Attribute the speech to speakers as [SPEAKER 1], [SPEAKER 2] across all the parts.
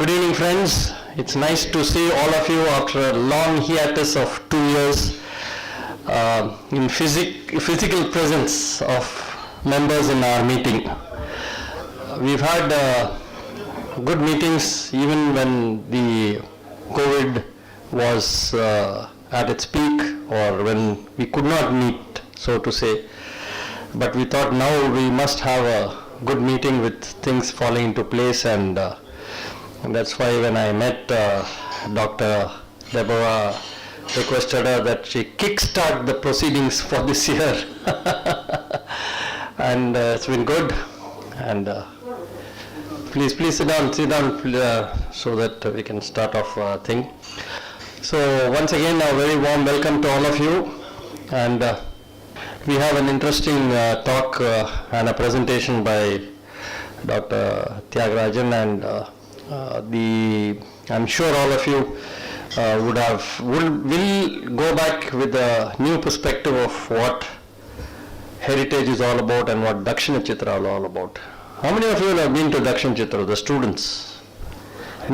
[SPEAKER 1] Good evening, friends. It's nice to see all of you after a long hiatus of 2 years in physical presence of members in our meeting. We've had good meetings even when the COVID was at its peak or when we could not meet, so to say. But we thought now we must have a good meeting with things falling into place, and that's why when I met Dr. Deborah, requested her that she kickstart the proceedings for this year. And it's been good. And please sit down, so that we can start off thing. So once again, a very warm welcome to all of you. And we have an interesting talk and a presentation by Dr. Thiagarajan, and I'm sure all of you will go back with a new perspective of what heritage is all about and what DakshinaChitra is all about. How many of you have been to DakshinaChitra, the students? How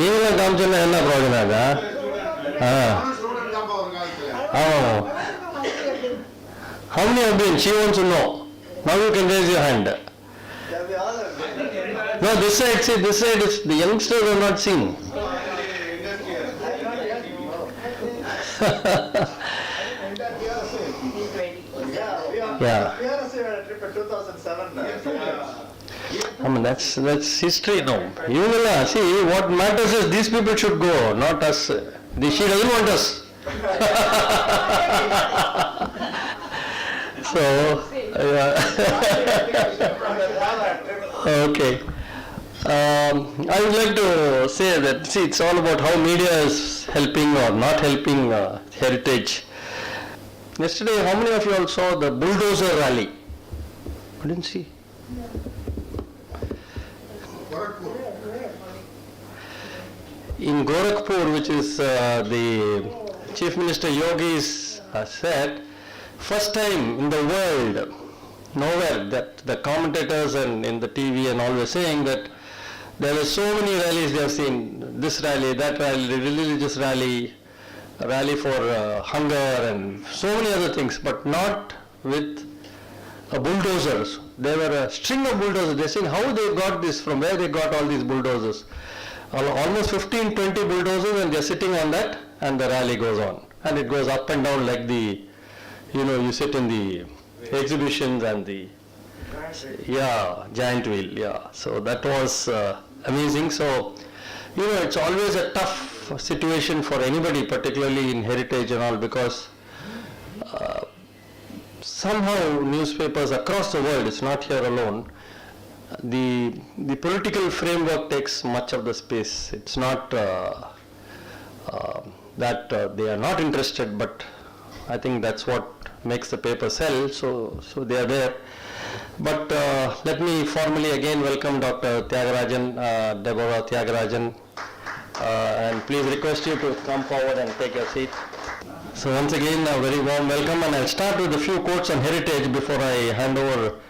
[SPEAKER 1] many have been? She wants to know. Now you can raise your hand. No, this side, see, this side is the youngsters are not seen. Yeah. I mean, that's history now. You will see what matters is these people should go, not us. She doesn't want us. So, okay. I would like to say that, see, it's all about how media is helping or not helping heritage. Yesterday, how many of you all saw the bulldozer rally? I didn't see. In Gorakhpur, which is the Chief Minister Yogi's said, first time in the world, nowhere, that the commentators and in the TV and all were saying that there were so many rallies they have seen, this rally, that rally, religious rally, a rally for hunger and so many other things, but not with bulldozers. There were a string of bulldozers. They're saying how they got this, from where they got all these bulldozers. Almost 15, 20 bulldozers, and they're sitting on that, and the rally goes on. And it goes up and down like the, you sit in the exhibitions and the, giant wheel, So that was amazing. So, it's always a tough situation for anybody, particularly in heritage and all, because somehow newspapers across the world, it's not here alone, the political framework takes much of the space. It's not that they are not interested, but I think that's what makes the paper sell, so they are there. But let me formally again welcome Dr. Thiagarajan, Deborah Thiagarajan, and please request you to come forward and take your seat. So once again, a very warm welcome, and I'll start with a few quotes on heritage before I hand over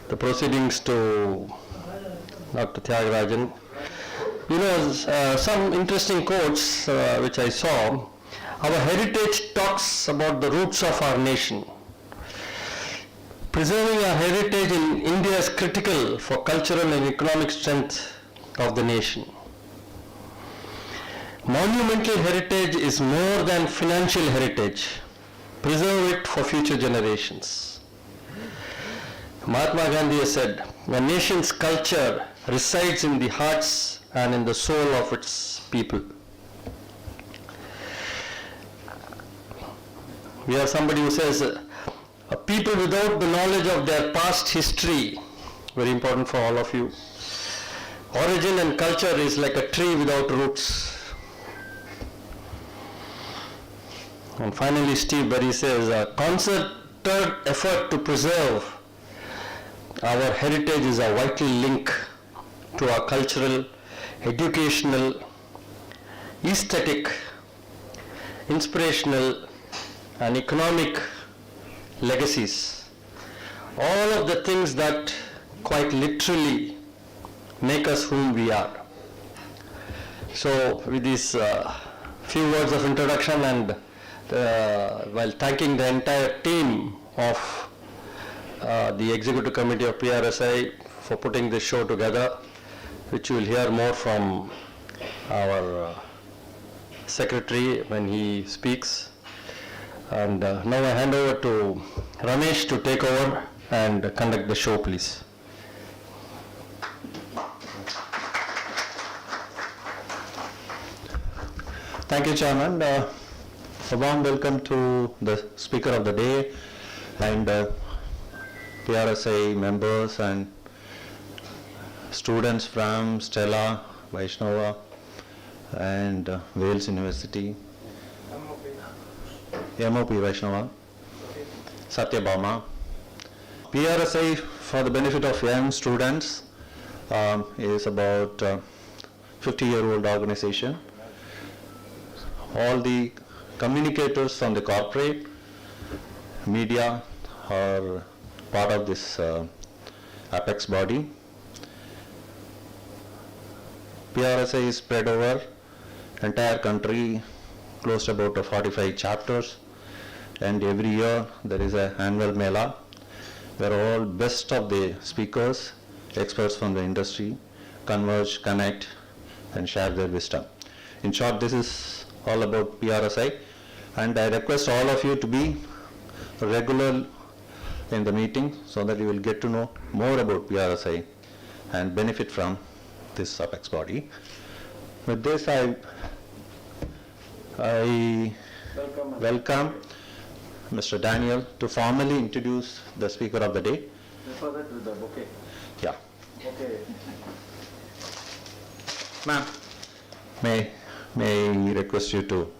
[SPEAKER 1] the proceedings to Dr. Thiagarajan. Some interesting quotes which I saw. Our heritage talks about the roots of our nation. Preserving our heritage in India is critical for cultural and economic strength of the nation. Monumental heritage is more than financial heritage. Preserve it for future generations. Mahatma Gandhi has said, a nation's culture resides in the hearts and in the soul of its people. We have somebody who says, a people without the knowledge of their past history, very important for all of you. Origin and culture is like a tree without roots. And finally, Steve Berry says, a concerted effort to preserve our heritage is a vital link to our cultural, educational, aesthetic, inspirational, and economic legacies. All of the things that quite literally make us whom we are. So with these few words of introduction and while thanking the entire team of the Executive Committee of PRSI for putting this show together, which you will hear more from our secretary when he speaks. And now I hand over to Ramesh to take over and conduct the show, please.
[SPEAKER 2] Thank you, Chairman. A warm welcome to the Speaker of the Day and PRSI members and students from Stella, Vaishnava and Wales University, MOP Vaishnava, Satyabhama. PRSI, for the benefit of young students, is about 50-year-old organization. All the communicators from the corporate media are part of this apex body. PRSI is spread over entire country, close to about 45 chapters, and every year there is an annual mela where all best of the speakers, experts from the industry converge, connect and share their wisdom. In short, this is all about PRSI, and I request all of you to be regular in the meeting so that you will get to know more about PRSI and benefit from this apex body. With this, I welcome Mr. Daniel to formally introduce the Speaker of the Day.
[SPEAKER 3] Before that, with the bouquet.
[SPEAKER 2] Yeah.
[SPEAKER 3] Okay.
[SPEAKER 2] Ma'am, may I request you to.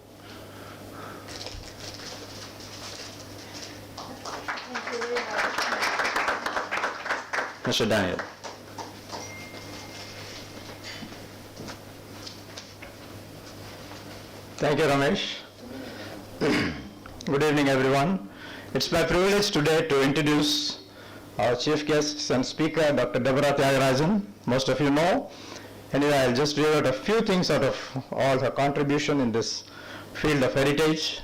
[SPEAKER 2] Mr. Daniel.
[SPEAKER 4] Thank you, Ramesh. Good evening, everyone. It's my privilege today to introduce our chief guests and speaker, Dr. Deborah Thiagarajan. Most of you know. Anyway, I'll just read out a few things out of all her contribution in this field of heritage.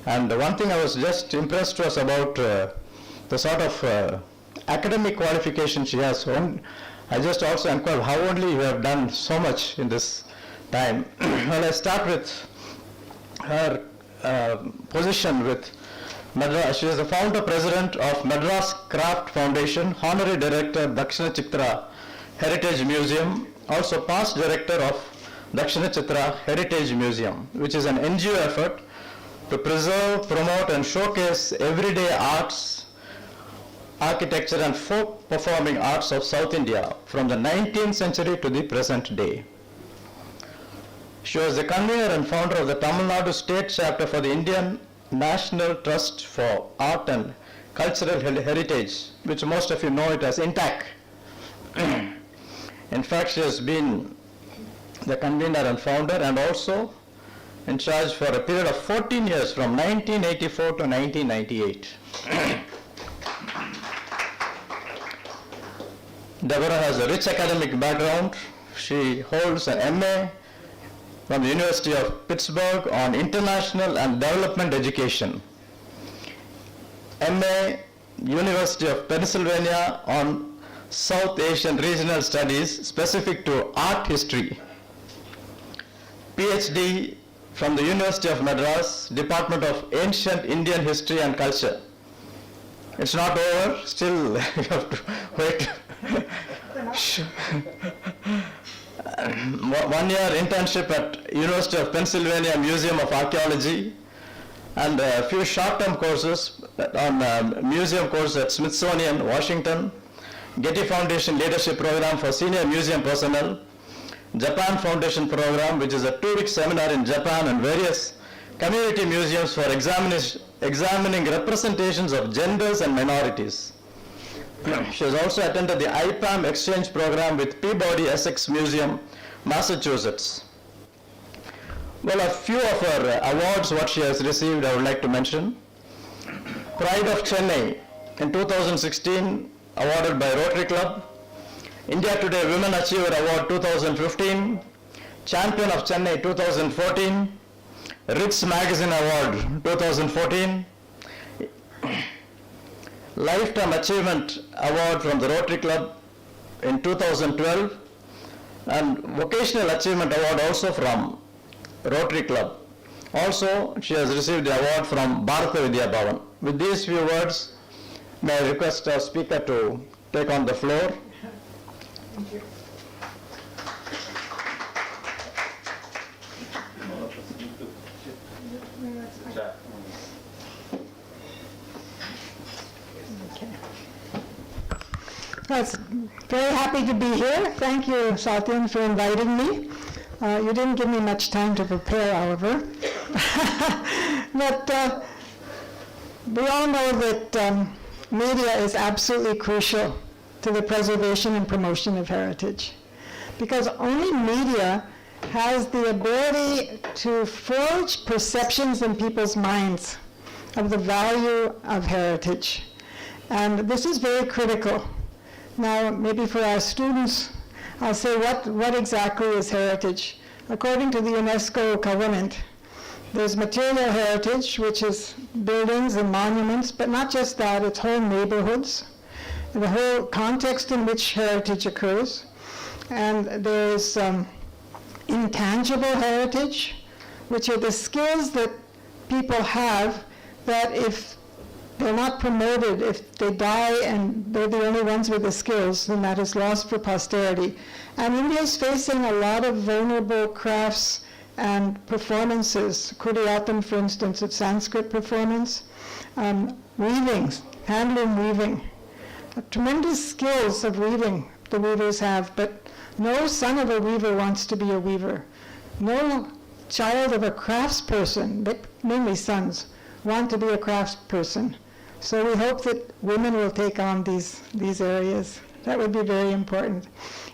[SPEAKER 4] And one thing I was just impressed was about the sort of academic qualification she has. I just also inquired how only you have done so much in this time. Well, I start with her position with Madras. She is the founder president of Madras Craft Foundation, honorary director, DakshinaChitra Heritage Museum, also past director of DakshinaChitra Heritage Museum, which is an NGO effort to preserve, promote and showcase everyday arts, architecture and folk performing arts of South India from the 19th century to the present day. She was the convener and founder of the Tamil Nadu State Chapter for the Indian National Trust for Art and Cultural Heritage, which most of you know it as INTAC. In fact, she has been the convener and founder and also in charge for a period of 14 years from 1984 to 1998. Deborah has a rich academic background. She holds an MA from the University of Pittsburgh on International and Development Education, MA, University of Pennsylvania on South Asian Regional Studies specific to art history, PhD from the University of Madras, Department of Ancient Indian History and Culture. It's not over, still you have to wait. 1 year internship at University of Pennsylvania Museum of Archaeology and a few short-term courses on museum course at Smithsonian, Washington, Getty Foundation Leadership Program for Senior Museum Personnel, Japan Foundation Program, which is a 2-week seminar in Japan and various community museums for examining representations of genders and minorities. She has also attended the IPAM exchange program with Peabody Essex Museum, Massachusetts. Well, a few of her awards, what she has received, I would like to mention. Pride of Chennai in 2016, awarded by Rotary Club. India Today Women Achiever Award 2015. Champion of Chennai 2014, Ritz Magazine Award 2014, Lifetime Achievement Award from the Rotary Club in 2012, and Vocational Achievement Award also from Rotary Club. Also, she has received the award from Bharata Vidya Bhavan. With these few words, may I request our speaker to take on the floor.
[SPEAKER 5] Thank you. I was very happy to be here. Thank you, Satyan, for inviting me. You didn't give me much time to prepare, however. But we all know that media is absolutely crucial to the preservation and promotion of heritage, because only media has the ability to forge perceptions in people's minds of the value of heritage. And this is very critical. Now, maybe for our students, I'll say what exactly is heritage. According to the UNESCO Covenant, there's material heritage, which is buildings and monuments, but not just that, it's whole neighborhoods, the whole context in which heritage occurs. And there's intangible heritage, which are the skills that people have that if they're not promoted, if they die and they're the only ones with the skills, then that is lost for posterity. And India is facing a lot of vulnerable crafts and performances. Kuriyatam, for instance, it's Sanskrit performance. Weaving, handloom weaving. Tremendous skills of weaving the weavers have, but no son of a weaver wants to be a weaver. No child of a craftsperson, but mainly sons, want to be a craftsperson. So we hope that women will take on these areas. That would be very important.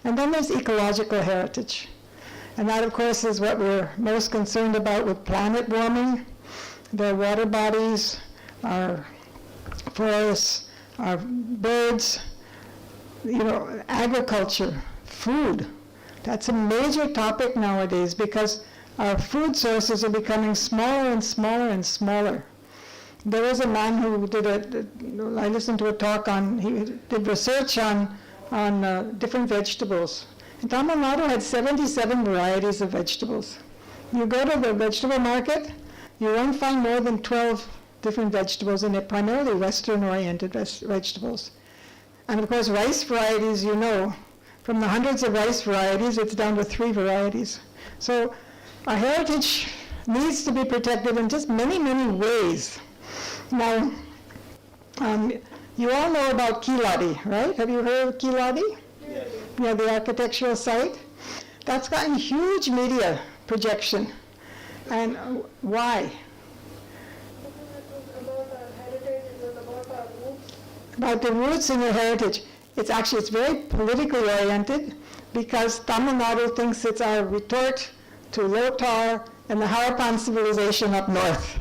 [SPEAKER 5] And then there's ecological heritage. And that, of course, is what we're most concerned about with planet warming. The water bodies, our forests, our birds, agriculture, food. That's a major topic nowadays because our food sources are becoming smaller and smaller and smaller. There was a man who I listened to a talk he did research on different vegetables. And Tamil Nadu had 77 varieties of vegetables. You go to the vegetable market, you won't find more than 12 different vegetables, and they're primarily Western-oriented vegetables. And of course, rice varieties, from the hundreds of rice varieties, it's down to 3 varieties. So our heritage needs to be protected in just many, many ways. Now, you all know about Kiladi, right? Have you heard of Kiladi? Yes. Yeah, the architectural site. That's gotten huge media projection. And why? About our heritage, it was about our roots.
[SPEAKER 4] About the roots in your heritage. It's very politically oriented because Tamil Nadu thinks it's our retort to Lothar and the Harappan civilization up north,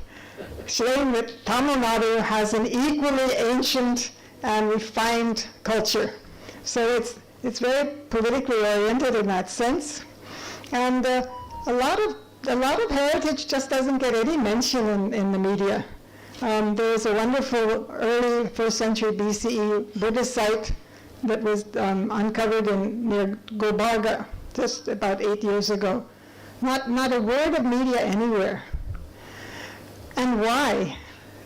[SPEAKER 4] showing that Tamil Nadu has an equally ancient and refined culture. So it's very politically oriented in that sense. And a lot of heritage just doesn't get any mention in the media. There was a wonderful early 1st century BCE Buddhist site that was uncovered near Gulbarga just about 8 years ago. Not a word of media anywhere. And why?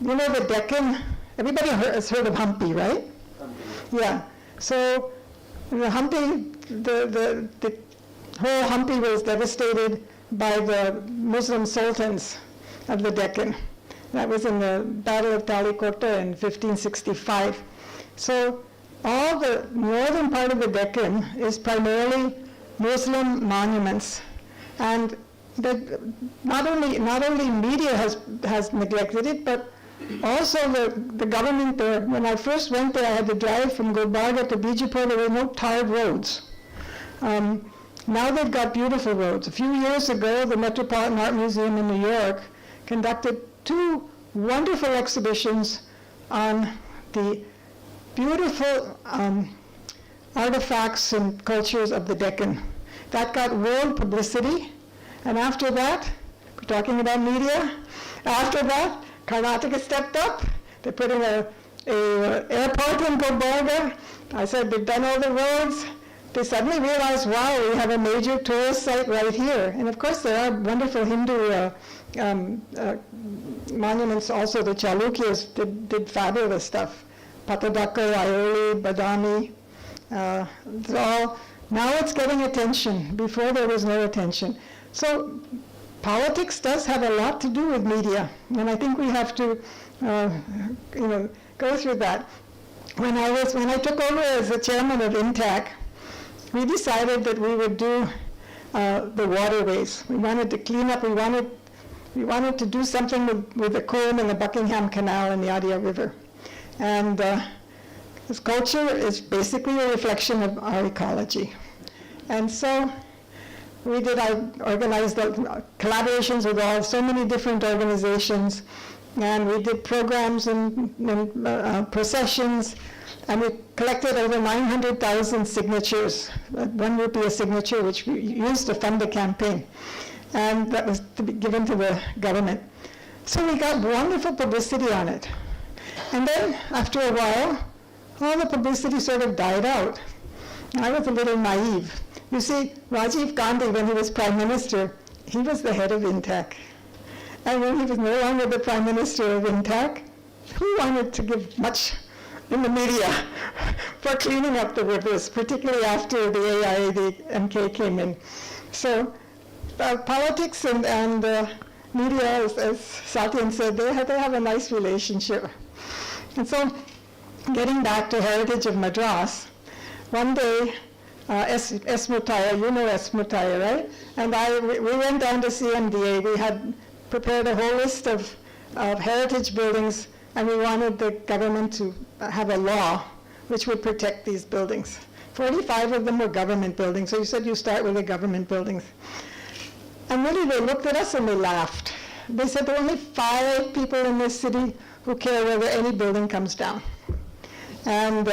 [SPEAKER 4] The Deccan, everybody has heard of Hampi, right? Hampi. Yeah. So the Hampi, the whole Hampi was devastated by the Muslim sultans of the Deccan. That was in the Battle of Talikota in 1565. So all the northern part of the Deccan is primarily Muslim monuments. And not only media has neglected it, but also the government there. When I first went there, I had to drive from Gulbarga to Bijapur. There were no tarred roads. Now they've got beautiful roads. A few years ago, the Metropolitan Art Museum in New York conducted 2 wonderful exhibitions on the beautiful artifacts and cultures of the Deccan. That got world publicity,
[SPEAKER 5] And after that, we're talking about media, after that, Karnataka stepped up. They're putting a airport in Gulbarga. I said, they've done all the roads. They suddenly realized, wow, we have a major tourist site right here. And of course, there are wonderful Hindu monuments also. The Chalukyas did fabulous stuff. Patadakal, Aioli, Badami. It's all, now it's getting attention. Before there was no attention. So politics does have a lot to do with media. And I think we have to go through that. When I took over as the chairman of INTAC, we decided that we would do the waterways. We wanted to clean up. We wanted to do something with the Coombe and the Buckingham Canal and the Adia River. And this culture is basically a reflection of our ecology. And so I organized collaborations with so many different organizations, and we did programs and processions, and we collected over 900,000 signatures, 1 rupee a signature, which we used to fund the campaign. And that was to be given to the government. So we got wonderful publicity on it. And then, after a while, all the publicity sort of died out. I was a little naive. You see, Rajiv Gandhi, when he was Prime Minister, he was the head of INTAC. And when he was no longer the Prime Minister of INTAC, who wanted to give much in the media for cleaning up the rivers, particularly after the AIADMK came in? So politics and media, as Satyan said, they have a nice relationship. And so, getting back to Heritage of Madras, one day, S. Mutaya, you know S. Mutaya, right? And we went down to CMDA. We had prepared a whole list of heritage buildings, and we wanted the government to have a law which would protect these buildings. 45 of them were government buildings, so you said you start with the government buildings. And really, they looked at us and they laughed. They said there are only 5 people in this city who care whether any building comes down. And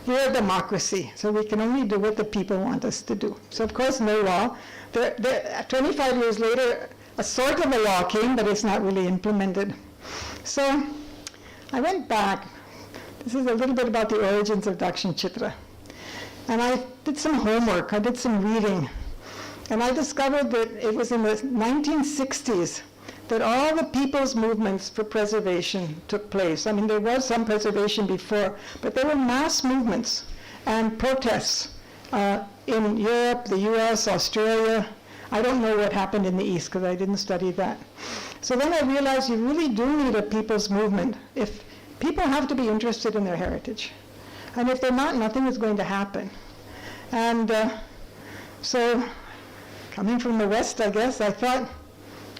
[SPEAKER 5] we're a democracy, so we can only do what the people want us to do. So of course, no law. 25 years later, a sort of a law came, but it's not really implemented. So I went back. This is a little bit about the origins of DakshinaChitra. And I did some homework. I did some reading. And I discovered that it was in the 1960s that all the people's movements for preservation took place. I mean, there was some preservation before, but there were mass movements and protests in Europe, the US, Australia. I don't know what happened in the East because I didn't study that. So then I realized you really do need a people's movement. If people have to be interested in their heritage. And if they're not, nothing is going to happen. And so coming from the West, I guess, I thought,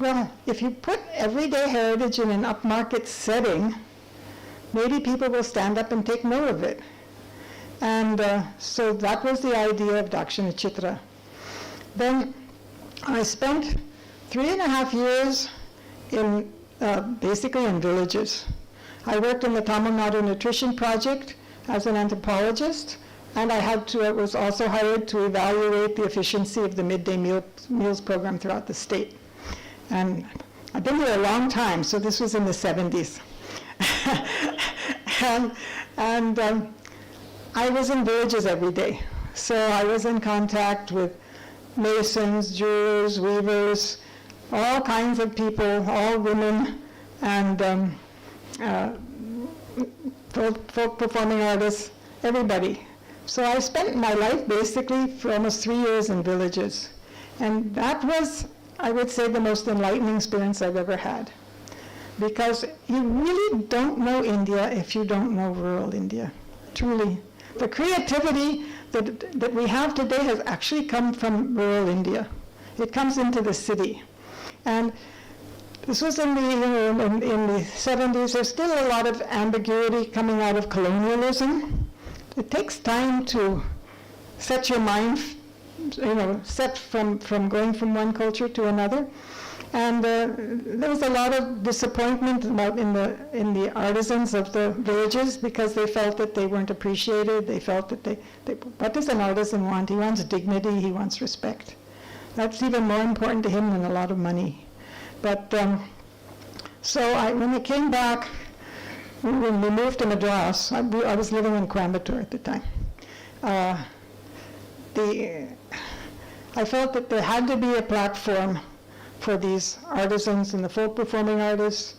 [SPEAKER 5] well, if you put everyday heritage in an upmarket setting, maybe people will stand up and take note of it. And so that was the idea of DakshinaChitra. Then I spent 3.5 years in basically in villages. I worked in the Tamil Nadu Nutrition Project as an anthropologist, and I was also hired to evaluate the efficiency of the midday meals program throughout the state. And I've been here a long time, so this was in the 70s. and I was in villages every day. So I was in contact with masons, jewelers, weavers, all kinds of people, all women, and folk performing artists, everybody. So I spent my life basically for almost 3 years in villages. And that was, I would say, the most enlightening experience I've ever had. Because you really don't know India if you don't know rural India, truly. The creativity that we have today has actually come from rural India. It comes into the city. And this was in the 70s. There's still a lot of ambiguity coming out of colonialism. It takes time to set your mind, set from going from one culture to another. And there was a lot of disappointment in the artisans of the villages because they felt that they weren't appreciated. They felt that what does an artisan want? He wants dignity, he wants respect. That's even more important to him than a lot of money. But when I came back, when we moved to Madras, I was living in Coimbatore at the time. I felt that there had to be a platform for these artisans and the folk performing artists,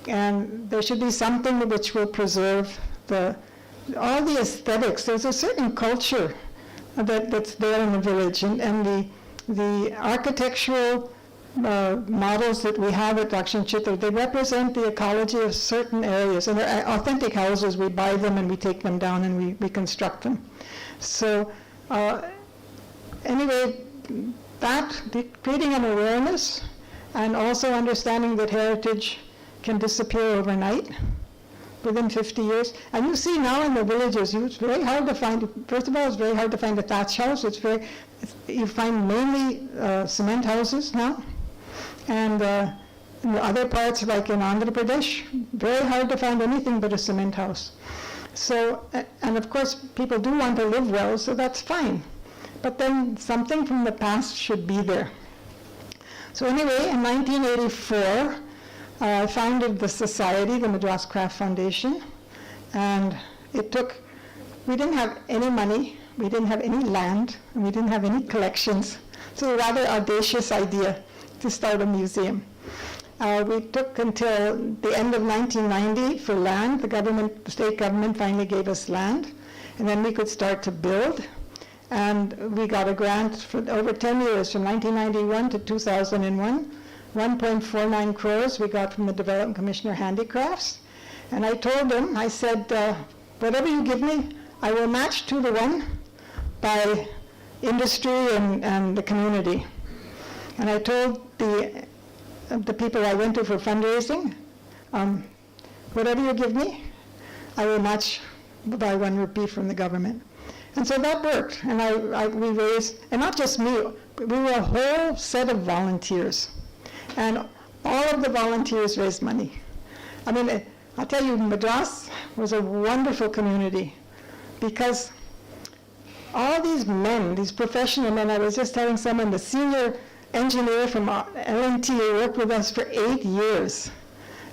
[SPEAKER 5] and there should be something which will preserve all the aesthetics. There's a certain culture that's there in the village, and the architectural models that we have at DakshinaChitra, they represent the ecology of certain areas, and they're authentic houses. We buy them and we take them down and we reconstruct them. So anyway, creating an awareness and also understanding that heritage can disappear overnight within 50 years. And you see now in the villages, it's very hard to find, first of all, it's very hard to find a thatch house. You find mainly cement houses now. And in other parts, like in Andhra Pradesh, very hard to find anything but a cement house. So, and of course, people do want to live well, so that's fine. But then something from the past should be there. So anyway, in 1984, I founded the society, the Madras Craft Foundation, and we didn't have any money, we didn't have any land, and we didn't have any collections. So a rather audacious idea to start a museum. We took until the end of 1990 for land. The state government finally gave us land, and then we could start to build. And we got a grant for over 10 years, from 1991 to 2001, 1.49 crores we got from the Development Commissioner Handicrafts. And I told them, I said, whatever you give me, I will match 2-to-1 by industry and the community. And I told the people I went to for fundraising, whatever you give me, I will match by 1 rupee from the government. And so that worked, and we raised, and not just me, we were a whole set of volunteers. And all of the volunteers raised money. I mean, I'll tell you, Madras was a wonderful community, because all these men, these professional men, I was just telling someone, the senior engineer from L&T worked with us for 8 years.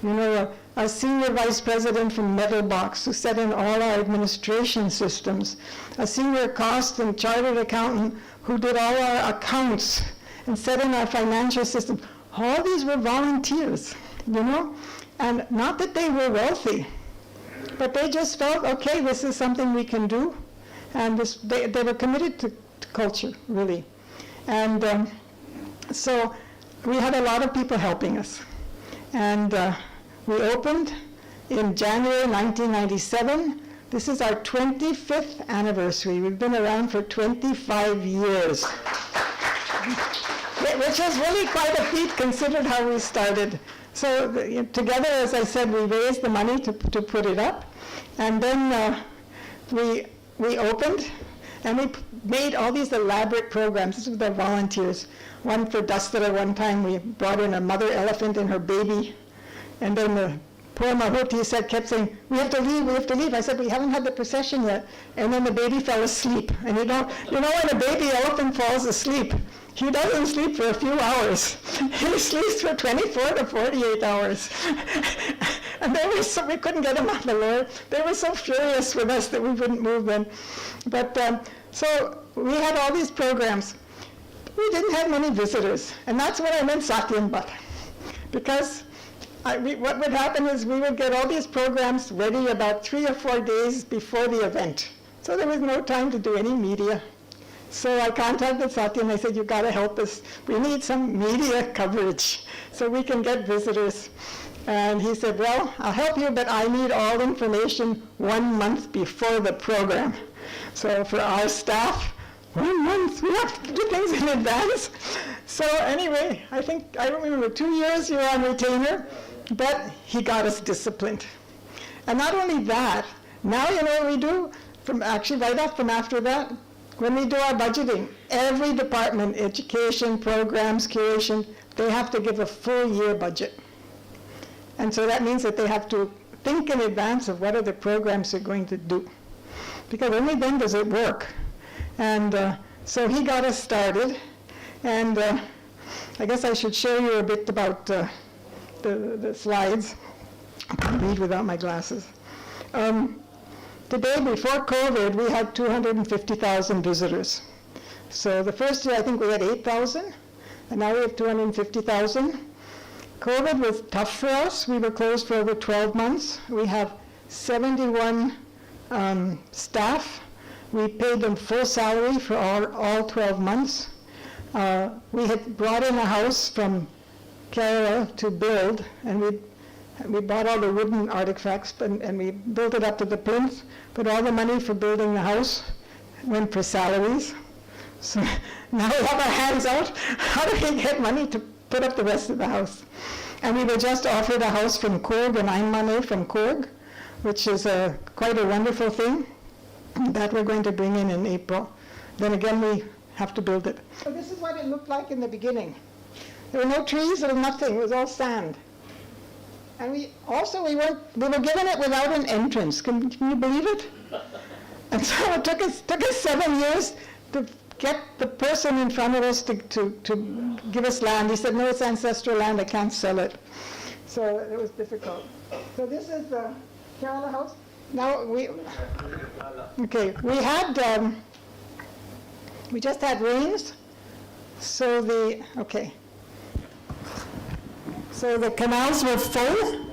[SPEAKER 5] You know, a senior vice president from Metalbox who set in all our administration systems, a senior cost and chartered accountant who did all our accounts and set in our financial system. All these were volunteers, you know, and not that they were wealthy, but they just felt, okay, this is something we can do, and they were committed to culture, really. And so we had a lot of people helping us. And we opened in January 1997. This is our 25th anniversary. We've been around for 25 years, which is really quite a feat considered how we started. So together, as I said, we raised the money to put it up. And then we opened, and we made all these elaborate programs. This was the volunteers. One for Dastara, one time we brought in a mother elephant and her baby. And then the poor Mahuti kept saying, we have to leave, we have to leave. I said, we haven't had the procession yet. And then the baby fell asleep. And you know when a baby elephant falls asleep, he doesn't sleep for a few hours. He sleeps for 24 to 48 hours. And we couldn't get him off the Lord. They were so furious with us that we wouldn't move them. But so we had all these programs. We didn't have many visitors. And that's what I meant Satyam Bhat. Because what would happen is we would get all these programs ready about 3 or 4 days before the event. So there was no time to do any media. So I contacted Satya and I said, you got to help us. We need some media coverage so we can get visitors. And he said, well, I'll help you, but I need all information 1 month before the program. So for our staff, 1 month, we have to do things in advance. So anyway, I don't remember, 2 years you were on retainer, but he got us disciplined. And not only that, now you know what we do? Right up from after that, when we do our budgeting, every department, education, programs, curation, they have to give a full year budget. And so that means that they have to think in advance of what are the programs they're going to do. Because only then does it work. And so he got us started. And I guess I should show you a bit about the slides. I can't read without my glasses. Today, before COVID, we had 250,000 visitors. So the first year, I think we had 8,000, and now we have 250,000. COVID was tough for us. We were closed for over 12 months. We have 71 staff. We paid them full salary for all 12 months. We had brought in a house from Kerala to build, and we bought all the wooden artifacts, and we built it up to the plinth, but all the money for building the house went for salaries. So now we have our hands out. How do we get money to put up the rest of the house? And we were just offered a house from Coorg, an Einmane from Coorg, which is quite a wonderful thing that we're going to bring in April. Then again, we have to build it. So this is what it looked like in the beginning. There were no trees, there was nothing, it was all sand. And we were given it without an entrance. Can you believe it? And so it took us 7 years to get the person in front of us to give us land. He said, no, it's ancestral land, I can't sell it. So it was difficult. So this is the Kerala house. Now we just had rains. So the canals were full.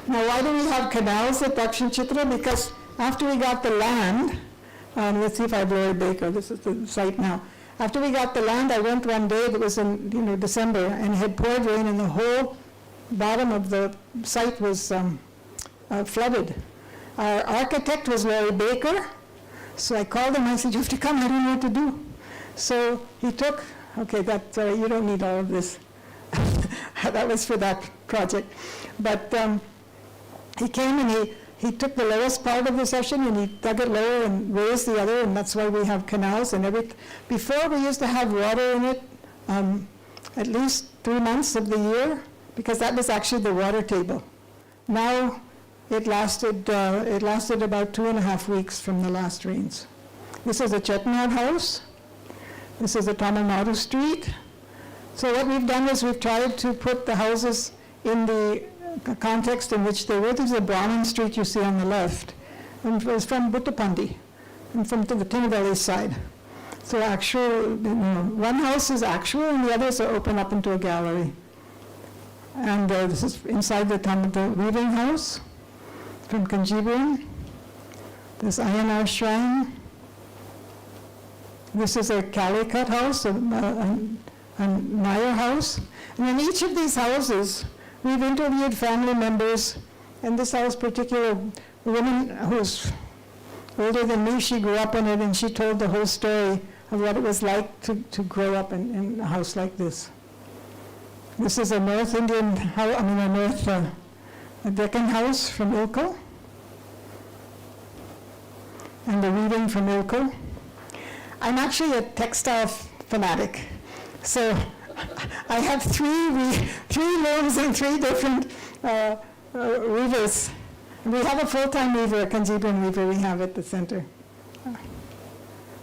[SPEAKER 5] Now why do we have canals at DakshinaChitra? Because after we got the land, let's see if I blow a baker. This is the site now. After we got the land, I went one day, it was in December, and it had poured rain, and the whole bottom of the site was flooded. Our architect was Larry Baker, so I called him, I said, you have to come, I don't know what to do. So he took, you don't need all of this. That was for that project. But he came and he took the lowest part of the section and he dug it lower and raised the other, and that's why we have canals and everything. Before, we used to have water in it at least 3 months of the year, because that was actually the water table. Now it lasted about 2.5 weeks from the last rains. This is a Chettinad house. This is a Tamil Nadu street. So what we've done is we've tried to put the houses in the context in which they were. This is a Brahmin street you see on the left, and it was from Buttapandi, and from the Tinnevelly side. So one house is actual, and the others are open up into a gallery. And this is inside the weaving house from Kanchipuram. This Ayanar shrine. This is a Calicut house, a Nayar house. And in each of these houses, we've interviewed family members, and this house particular, a woman who's older than me, she grew up in it, and she told the whole story of what it was like to grow up in a house like this. This is a North Indian house, a Deccan house from Ilko, and the weaving from Ilko. I'm actually a textile fanatic, so I have three looms and 3 different weavers. We have a full-time weaver, a Kanchipuram weaver we have at the center.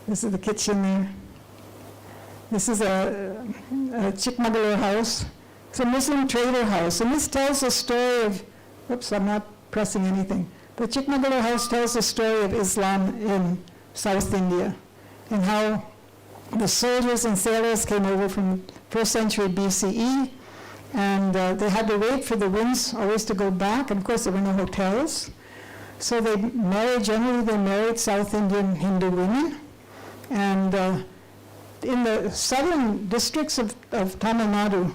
[SPEAKER 5] This is the kitchen there. This is a Chikmagalur house. It's a Muslim trader house, and this tells the story of, oops, I'm not pressing anything. The Chikmagalur house tells the story of Islam in South India, and how the soldiers and sailors came over from 1st century BCE, and they had to wait for the winds always to go back, and of course there were no hotels. So generally they married South Indian Hindu women, and in the southern districts of Tamil Nadu,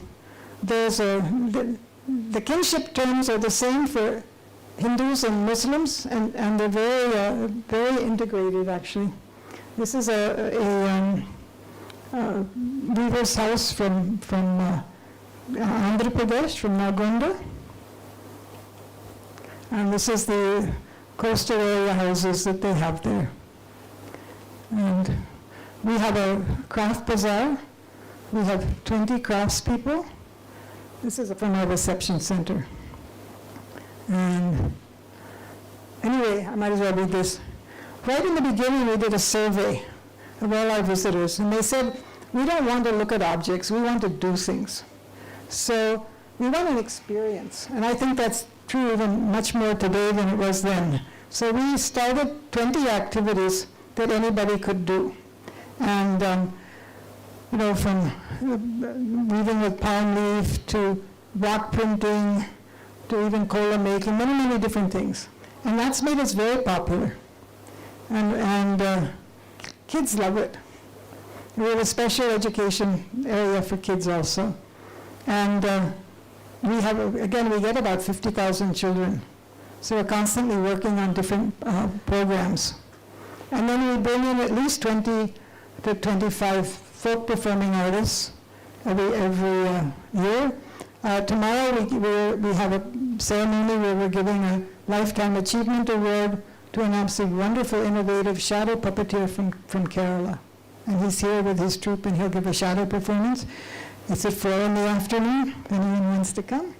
[SPEAKER 5] there's the kinship terms are the same for Hindus and Muslims, and they're very integrated actually. This is a weaver's house from Andhra Pradesh, from Nalgonda. And this is the coastal area houses that they have there. And we have a craft bazaar. We have 20 craftspeople. This is from our reception center. And anyway, I might as well read this. Right in the beginning, we did a survey of all our visitors, and they said, we don't want to look at objects, we want to do things. So we want an experience, and I think that's true even much more today than it was then. So we started 20 activities that anybody could do. And, you know, from weaving with palm leaf to rock printing to even cola making, many, many different things. And that's made us very popular. And kids love it. We have a special education area for kids also. And we have, again, we get about 50,000 children. So we're constantly working on different programs. And then we bring in at least 20 to 25 folk performing artists every year. Tomorrow we have a ceremony where we're giving a Lifetime Achievement Award to an absolutely wonderful, innovative shadow puppeteer from Kerala. And he's here with his troupe, and he'll give a shadow performance. It's at 4 in the afternoon, if anyone wants to come.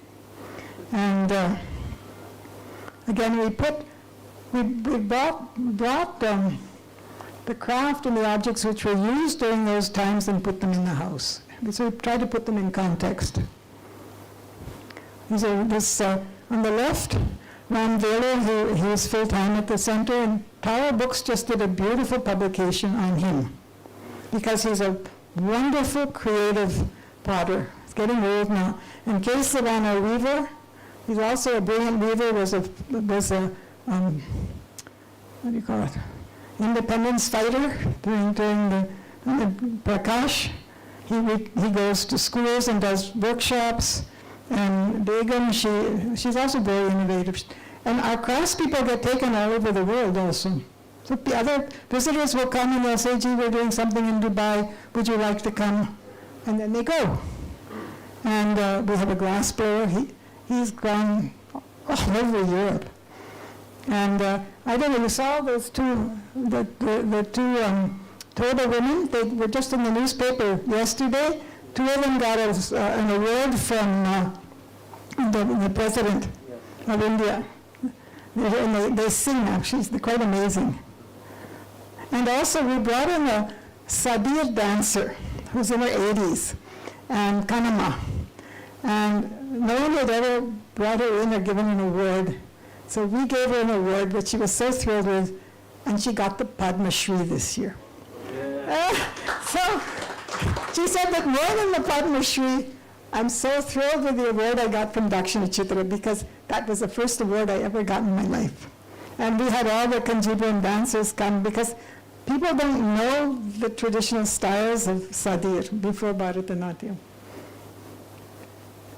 [SPEAKER 5] And again, we brought the craft and the objects which were used during those times and put them in the house. So we tried to put them in context. On the left, Ram Velu, he was full-time at the center, and Tower Books just did a beautiful publication on him because he's a wonderful, creative potter. He's getting old now. And K. Savannah Weaver, he's also a brilliant weaver, was a what do you call it, independence fighter during the Prakash. He goes to schools and does workshops. And Begum, she's also very innovative. And our craftspeople get taken all over the world also. So the other visitors will come and they'll say, gee, we're doing something in Dubai, would you like to come? And then they go. And we have a glass blower, he's gone all over Europe. And I don't know, you saw those two, the two Toba women, they were just in the newspaper yesterday. 2 of them got an award from the president of India. They sing actually, they're quite amazing. And also we brought in a Sadir dancer who's in her 80s, and Kanama. And no one had ever brought her in or given an award. So we gave her an award, which she was so thrilled with, and she got the Padma Shri this year. So she said that more than the Padma Shri, I'm so thrilled with the award I got from DakshinaChitra, because that was the first award I ever got in my life. And we had all the Kanchipuram dancers come, because people don't know the traditional styles of Sadir before Bharatanatyam.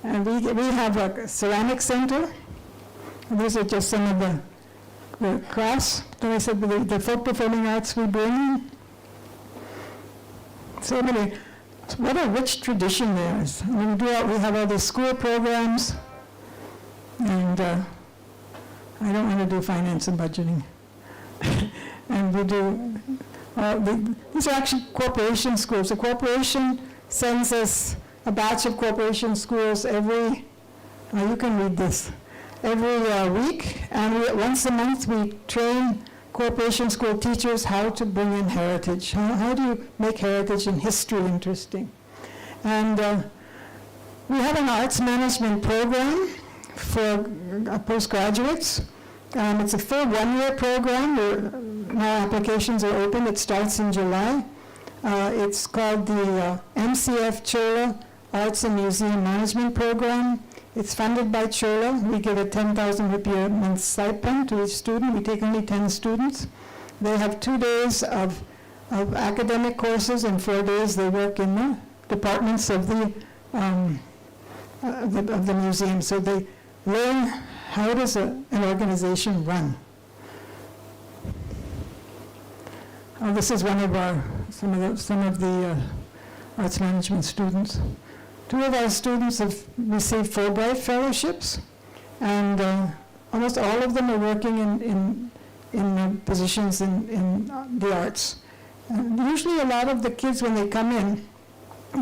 [SPEAKER 5] And we have a ceramic center. These are just some of the crafts that I said, the folk performing arts we bring in. So many, what a rich tradition there is. I mean, we have all these school programs, and I don't want to do finance and budgeting. And we do, these are actually corporation schools. The corporation sends us a batch of corporation schools every, you can read this, every week, and once a month we train corporation school teachers how to bring in heritage. How do you make heritage and history interesting? And we have an arts management program for postgraduates. It's a full one-year program where now applications are open. It starts in July. It's called the MCF Chola Arts and Museum Management Program. It's funded by Chola. We give a 10,000 rupee a month stipend to each student. We take only 10 students. They have 2 days of academic courses, and 4 days they work in the departments of the museum. So they learn how does an organization run. This is one of some of the arts management students. 2 of our students have received Fulbright fellowships, and almost all of them are working in positions in the arts. Usually a lot of the kids, when they come in,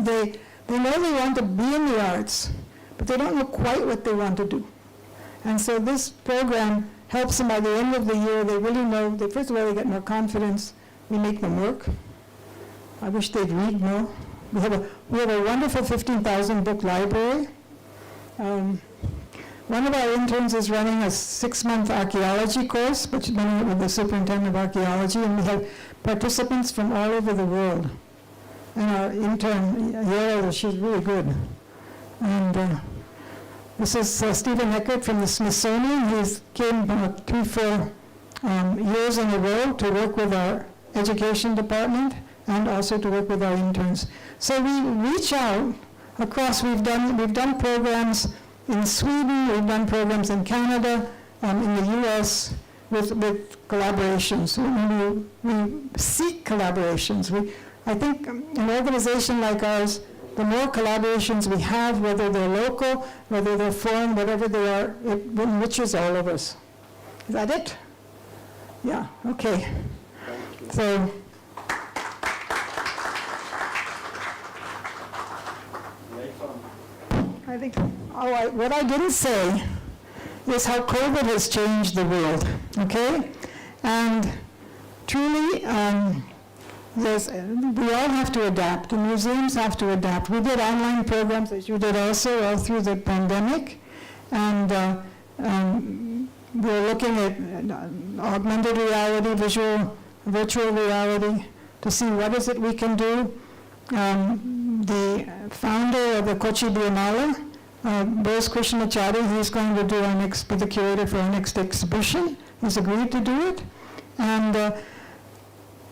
[SPEAKER 5] they know they want to be in the arts, but they don't know quite what they want to do. And so this program helps them. By the end of the year, they really know, first of all, they get more confidence. We make them work. I wish they'd read more. We have a wonderful 15,000 book library. One of our interns is running a 6-month archaeology course, which is running it with the superintendent of archaeology, and we have participants from all over the world. And our intern, Yara, she's really good. And this is Stephen Eckert from the Smithsonian. He's came 3-4 years in a row to work with our education department and also to work with our interns. So we reach out across. We've done programs in Sweden. We've done programs in Canada, in the U.S. with collaborations. We seek collaborations. I think an organization like ours, the more collaborations we have, whether they're local, whether they're foreign, whatever they are, it enriches all of us. Is that it? Yeah, okay. So, I think, what I didn't say is how COVID has changed the world, okay? And truly, we all have to adapt. The museums have to adapt. We did online programs, as you did also, all through the pandemic. And we're looking at augmented reality, virtual reality, to see what is it we can do. The founder of the Kochi Biennale, Bose Krishnachari, he's going to do be the curator for our next exhibition. He's agreed to do it. And,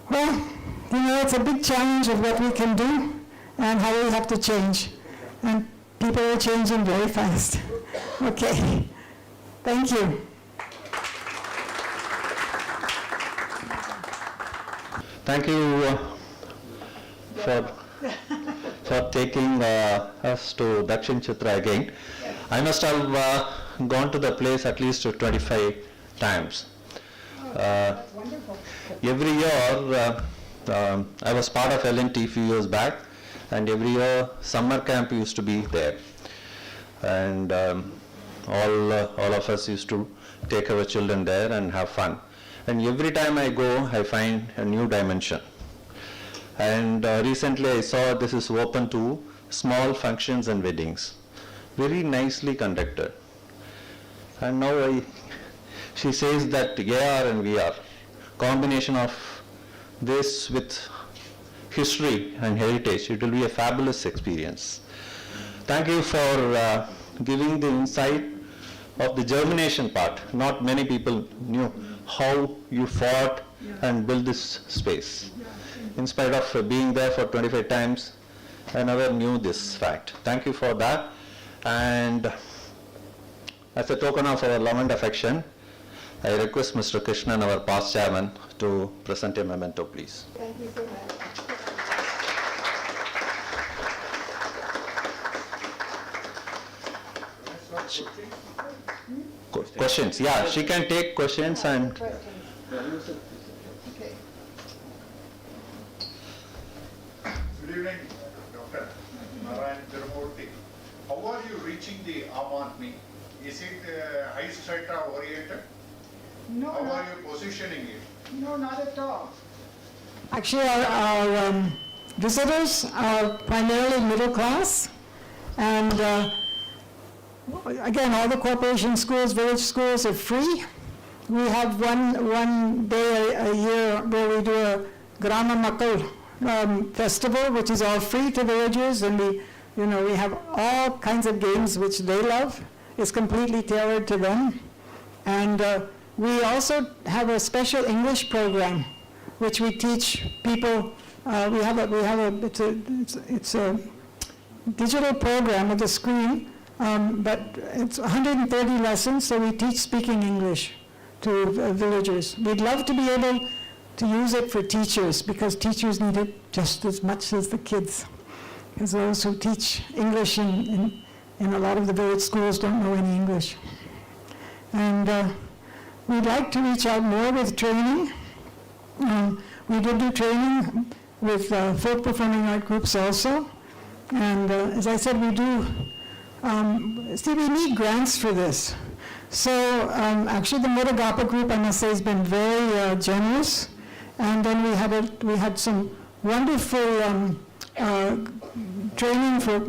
[SPEAKER 5] well, you know, it's a big challenge of what we can do and how we have to change. And people are changing very fast. Okay. Thank you.
[SPEAKER 2] Thank you for taking us to DakshinaChitra again. I must have gone to the place at least 25 times.
[SPEAKER 5] That's wonderful.
[SPEAKER 2] Every year, I was part of LNT a few years back, and every year summer camp used to be there. And all of us used to take our children there and have fun. And every time I go, I find a new dimension. And recently I saw this is open to small functions and weddings. Very nicely conducted. And now she says that AR and VR, combination of this with history and heritage, it will be a fabulous experience. Thank you for giving the insight of the germination part. Not many people knew how you fought and built this space. In spite of being there for 25 times, I never knew this fact. Thank you for that. And as a token of our love and affection, I request Mr. Krishnan, our past chairman, to present a memento, please.
[SPEAKER 5] Thank you so much.
[SPEAKER 2] Questions? Yeah, she can take questions and...
[SPEAKER 5] Okay.
[SPEAKER 6] Good evening, Dr. Narayan Tirumurthy. How are you reaching the arm on me? Is it high strata oriented?
[SPEAKER 5] No,
[SPEAKER 6] How are you positioning it?
[SPEAKER 5] No, not at all. Actually, our visitors are primarily middle class, and again, all the corporation schools, village schools are free. We have one day a year where we do a Grama Makkal festival, which is all free to villagers, and we have all kinds of games which they love. It's completely tailored to them, and we also have a special English program, which we teach people. It's a digital program with a screen, but it's 130 lessons. So we teach speaking English to villagers. We'd love to be able to use it for teachers, because teachers need it just as much as the kids. Because those who teach English in a lot of the village schools don't know any English. And we'd like to reach out more with training. We did do training with folk performing art groups also. And as I said, we do, we need grants for this. So actually the Muttukadu group, I must say, has been very generous. And then we had some wonderful training for,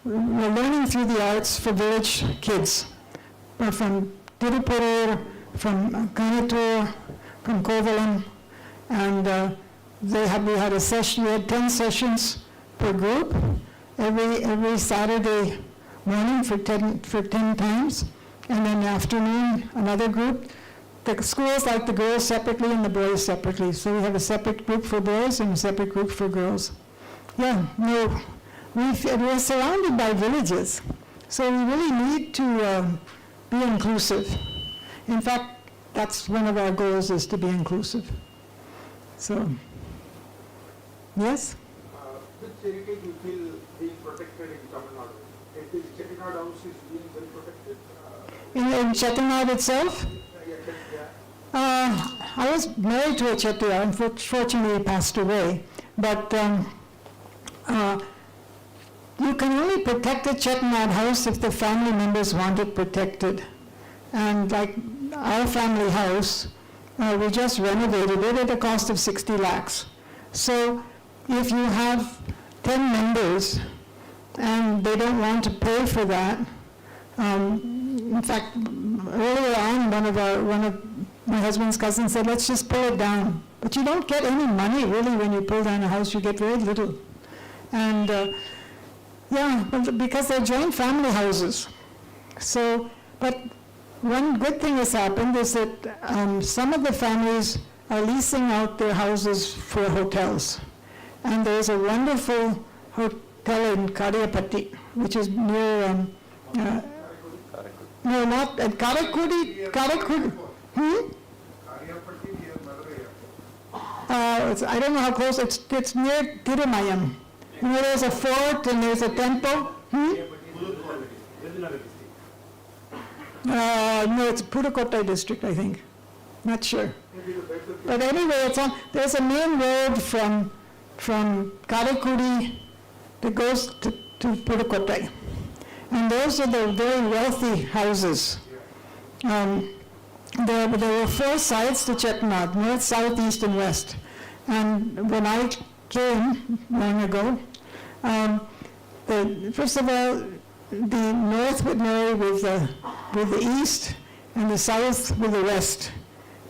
[SPEAKER 5] we're learning through the arts for village kids. We're from Tirupurur, from Kanchipuram, from Kovalam, and we had a session, we had 10 sessions per group every Saturday morning for 10 times, and then afternoon another group. The schools like the girls separately and the boys separately, so we have a separate group for boys and a separate group for girls. Yeah, no, we're surrounded by villages, so we really need to be inclusive. In fact, that's one of our goals, is to be inclusive. So, yes?
[SPEAKER 7] Which heritage you feel being protected in Tamil Nadu? If the Chettinad house is being well protected?
[SPEAKER 5] In Chettinad itself?
[SPEAKER 7] Yeah.
[SPEAKER 5] I was married to a Chettiar, unfortunately he passed away, but you can only protect a Chettinad house if the family members want it protected. And like our family house, we just renovated it at a cost of 60 lakhs. So if you have 10 members and they don't want to pay for that, in fact, earlier on, one of my husband's cousins said, let's just pull it down. But you don't get any money really when you pull down a house, you get very little. And yeah, because they're joint family houses. So, but one good thing has happened is that some of the families are leasing out their houses for hotels. And there's a wonderful hotel in Kadiyapatti, which is near, no, not at Karakudi.
[SPEAKER 6] Kariyapatti near Madurai.
[SPEAKER 5] I don't know how close, it's near Tirumayam. You know, there's a fort and there's a temple. No, it's Pudukkottai district, I think. Not sure. But anyway, there's a main road from Karakudi that goes to Pudukkottai. And those are the very wealthy houses. There were 4 sides to Chettinad, north, south, east, and west. And when I came long ago, first of all, the north would marry with the east, and the south with the west.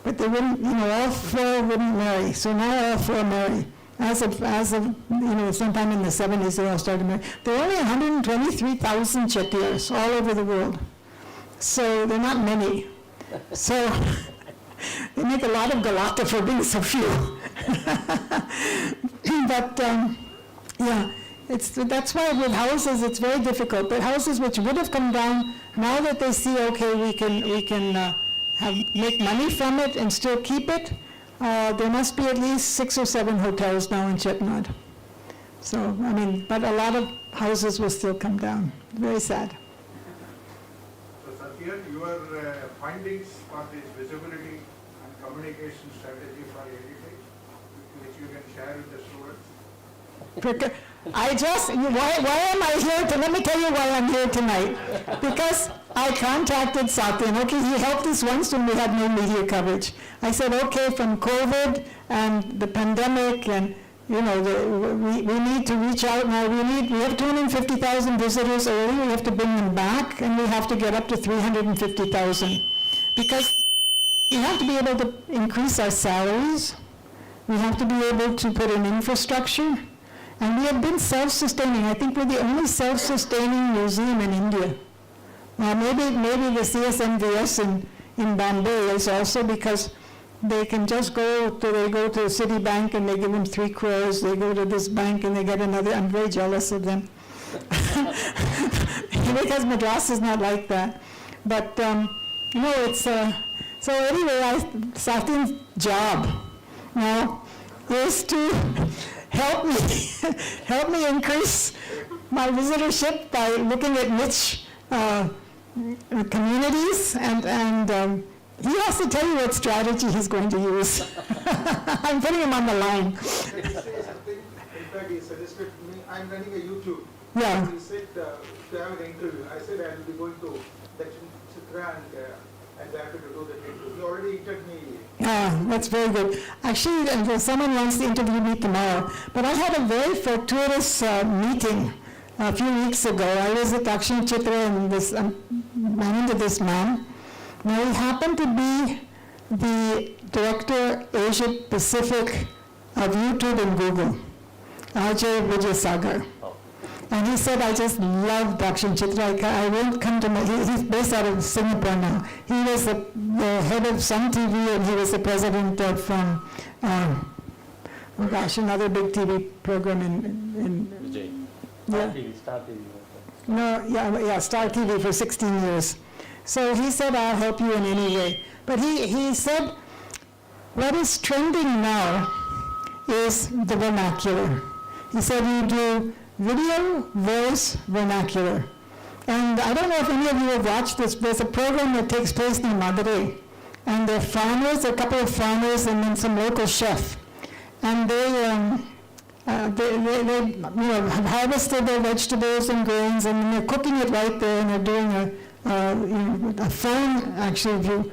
[SPEAKER 5] But they wouldn't, all 4 wouldn't marry. So now all 4 marry. As of sometime in the 70s, they all started marrying. There are only 123,000 Chettiars all over the world. So they're not many. So they make a lot of galata for being so few. But yeah, that's why with houses it's very difficult. But houses which would have come down, now that they see, okay, we can make money from it and still keep it, there must be at least 6 or 7 hotels now in Chettinad. So, but a lot of houses will still come down. Very sad.
[SPEAKER 6] So Satya, your findings for this visibility and communication strategy for heritage, which you can share with the students?
[SPEAKER 5] Why am I here? Let me tell you why I'm here tonight. Because I contacted Satyan. Okay, he helped us once when we had no media coverage. I said, okay, from COVID and the pandemic and, we need to reach out now. We have 250,000 visitors early. We have to bring them back, and we have to get up to 350,000. Because we have to be able to increase our salaries. We have to be able to put in infrastructure. And we have been self-sustaining. I think we're the only self-sustaining museum in India. Maybe the CSMVS in Bombay is also because they can just go to Citibank and they give them 3 crores. They go to this bank and they get another. I'm very jealous of them. Because Madras is not like that. But, it's, so anyway, Satyan's job now is to help me increase my visitorship by looking at niche communities, and he has to tell you what strategy he's going to use. I'm putting him on the line.
[SPEAKER 7] He said something, in fact he suggested to me, I'm running a YouTube.
[SPEAKER 5] Yeah.
[SPEAKER 7] He said to have an interview. I said I will be going to DakshinaChitra and and they have to do the thing. He already entered me.
[SPEAKER 5] That's very good. Actually, someone wants to interview me tomorrow, but I had a very fortuitous meeting a few weeks ago. I was at DakshinaChitra and ran into this man. Now, he happened to be the director Asia Pacific of YouTube and Google, Ajay Vijayasagar. And he said, I just love DakshinaChitra. I won't come to he's based out of Singapore now. He was the head of Sun TV, and he was the president of, another big TV program in
[SPEAKER 1] Star TV.
[SPEAKER 5] No, Star TV for 16 years. So he said, I'll help you in any way. But he said, what is trending now is the vernacular. He said, you do video, voice, vernacular. And I don't know if any of you have watched this. There's a program that takes place in Madurai. And they're farmers, a couple of farmers, and then some local chef. And they have harvested their vegetables and grains, and they're cooking it right there, and they're doing a phone actually view.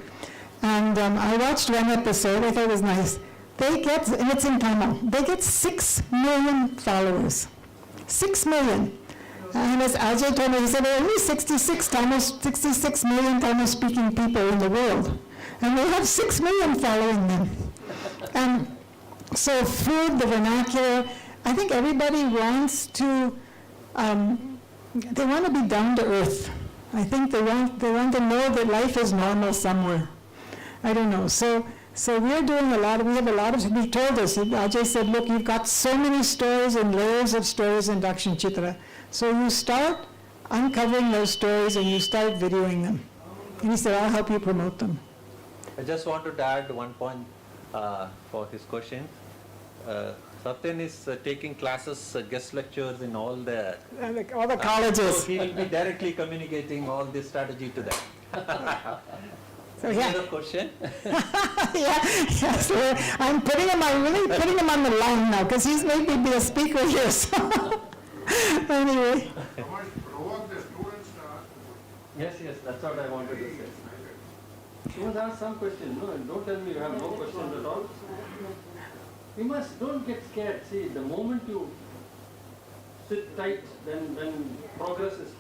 [SPEAKER 5] And I watched one episode. I thought it was nice. And it's in Tamil. They get 6 million followers. 6 million. And as Ajay told me, he said there are only 66 million Tamil-speaking people in the world. And we have 6 million following them. And so food, the vernacular, I think everybody wants to, they want to be down to earth. I think they want to know that life is normal somewhere. I don't know. So we're doing he told us, Ajay said, look, you've got so many stories and layers of stories in DakshinaChitra. So you start uncovering those stories and you start videoing them. And he said, I'll help you promote them.
[SPEAKER 8] I just wanted to add one point for his question. Satyan is taking classes, guest lectures in all the
[SPEAKER 5] Colleges.
[SPEAKER 8] So he will be directly communicating all this strategy to them.
[SPEAKER 5] So
[SPEAKER 8] Any other question?
[SPEAKER 5] So I'm really putting him on the line now, because he's made me be a speaker here. So anyway.
[SPEAKER 6] Provoke the students to ask.
[SPEAKER 1] Yes, that's what I wanted to say. You must ask some questions. No, don't tell me you have no questions at all. You don't get scared. See, the moment you sit tight, then progress is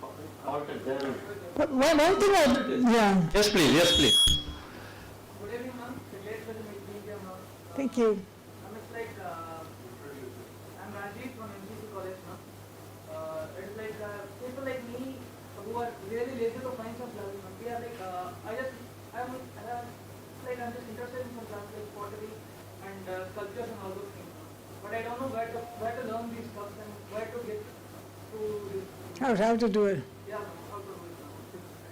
[SPEAKER 1] halted there.
[SPEAKER 5] But one thing
[SPEAKER 1] Yes, please.
[SPEAKER 9] Good evening, ma'am. Great for the meeting, ma'am.
[SPEAKER 5] Thank you.
[SPEAKER 9] It's like, I'm Rajiv from MCC College, ma'am. It's like people like me who are really lazy to find some classes, ma'am. We are like, I'm just interested in some classes like pottery and sculptures and all those things, ma'am. But I don't know where to learn these stuff and where to get to this.
[SPEAKER 5] How to do it.
[SPEAKER 9] Yeah, ma'am. How to do it, ma'am.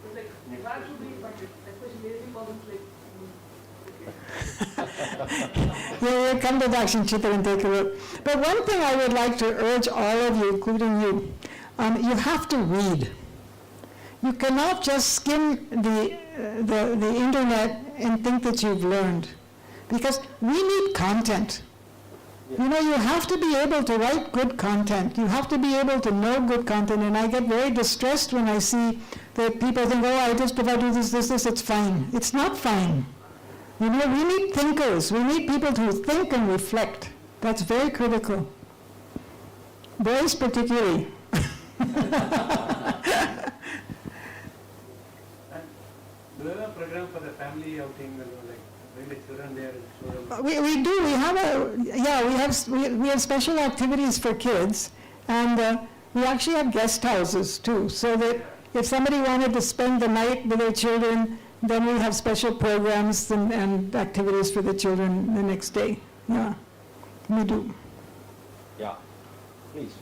[SPEAKER 9] It's like, where should we find it? Especially lazy persons like me.
[SPEAKER 5] Yeah, come to DakshinaChitra and take a look. But one thing I would like to urge all of you, including you, you have to read. You cannot just skim the internet and think that you've learned, because we need content. You know, you have to be able to write good content. You have to be able to know good content, and I get very distressed when I see that people think, if I do this, it's fine. It's not fine. You know, we need thinkers. We need people who think and reflect. That's very critical. Boys particularly.
[SPEAKER 1] Do you have a program for the family outing, like bring the children there and show them?
[SPEAKER 5] We do. We have special activities for kids, and we actually have guest houses too, so that if somebody wanted to spend the night with their children, then we have special programs and activities for the children the next day. Yeah, we do.
[SPEAKER 8] Yeah, please.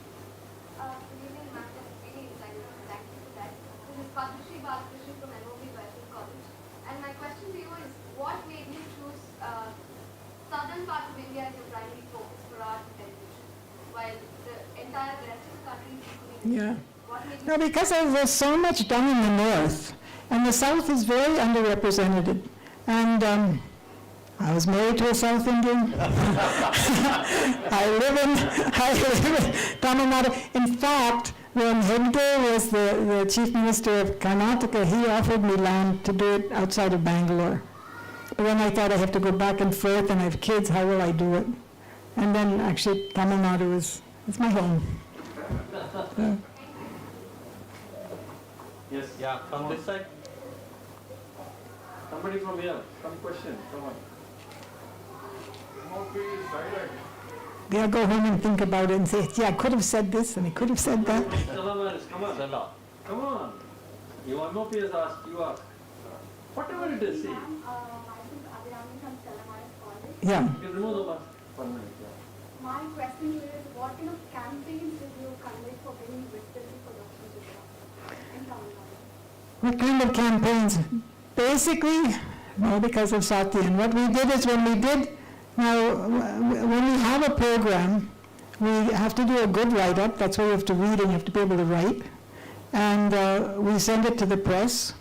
[SPEAKER 10] Good evening, ma'am. I'm really excited and thankful for that. This is Padmashri Balakrishnan from MOB Graduate College. And my question to you is, what made you choose southern part of India as your primary focus for art and television, while the rest of the country is equally
[SPEAKER 5] Yeah.
[SPEAKER 10] What made you
[SPEAKER 5] No, because there's so much done in the north, and the south is very underrepresented. And I was married to a South Indian. I live in Tamil Nadu. In fact, When Hegde was the Chief Minister of Karnataka, he offered me land to do it outside of Bangalore. But then I thought I have to go back and forth and I have kids, how will I do it? And then actually Tamil Nadu is my home.
[SPEAKER 8] Yes, yeah, from this side. Somebody from here, some question, come on.
[SPEAKER 6] MOP is silent.
[SPEAKER 5] They'll go home and think about it and say, yeah, I could have said this and I could have said that.
[SPEAKER 8] Come on, Stella. Come on. You MOP has asked, you ask. Whatever it is, see.
[SPEAKER 10] Myself, Abhirami from Stella Maris College.
[SPEAKER 5] Yeah.
[SPEAKER 8] You can remove the mask. 1 minute, yeah.
[SPEAKER 10] My question to you is, what kind of campaigns did you conduct for bringing visibility for DakshinaChitra in Tamil Nadu?
[SPEAKER 5] What kind of campaigns? Basically, no, because of Sati. And what we did is when we have a program, we have to do a good write-up. That's why you have to read and you have to be able to write. And we send it to the press.